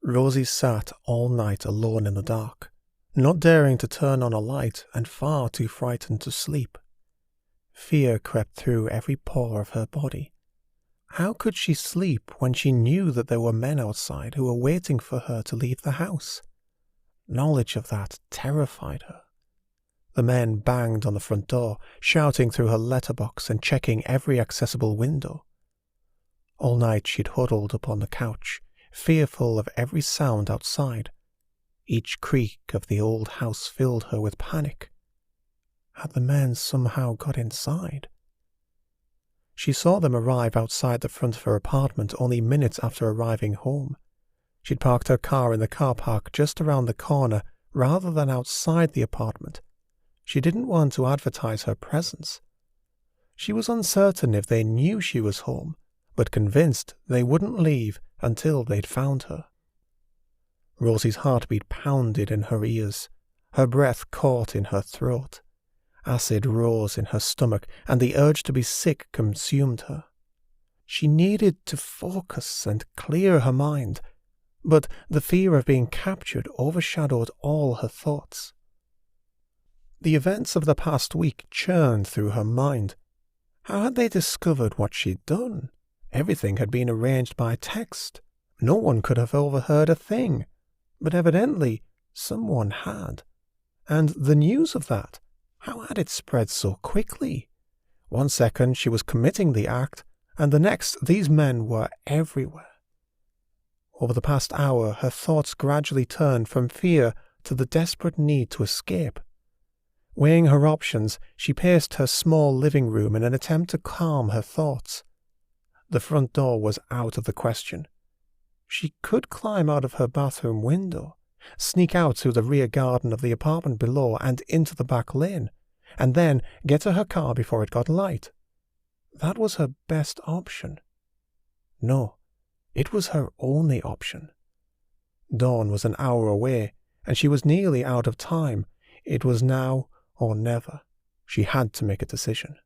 Rosie sat all night alone in the dark, not daring to turn on a light and far too frightened to sleep. Fear crept through every pore of her body. How could she sleep when she knew that there were men outside who were waiting for her to leave the house? Knowledge of that terrified her. The men banged on the front door, shouting through her letterbox and checking every accessible window. All night she'd huddled upon the couch, fearful of every sound outside. Each creak of the old house filled her with panic. Had the men somehow got inside? She saw them arrive outside the front of her apartment only minutes after arriving home. She'd parked her car in the car park just around the corner rather than outside the apartment. She didn't want to advertise her presence. She was uncertain if they knew she was home, but convinced they wouldn't leave until they'd found her. Rosie's heartbeat pounded in her ears. Her breath caught in her throat. Acid rose in her stomach, and the urge to be sick consumed her. She needed to focus and clear her mind, but the fear of being captured overshadowed all her thoughts. The events of the past week churned through her mind. How had they discovered what she'd done? Everything had been arranged by text. No one could have overheard a thing. But evidently someone had. And the news of that, how had it spread so quickly? One second she was committing the act, and the next these men were everywhere. Over the past hour her thoughts gradually turned from fear to the desperate need to escape. Weighing her options, she paced her small living room in an attempt to calm her thoughts. The front door was out of the question. She could climb out of her bathroom window, sneak out through the rear garden of the apartment below and into the back lane, and then get to her car before it got light. That was her best option. No, it was her only option. Dawn was an hour away, and she was nearly out of time. It was now or never. She had to make a decision.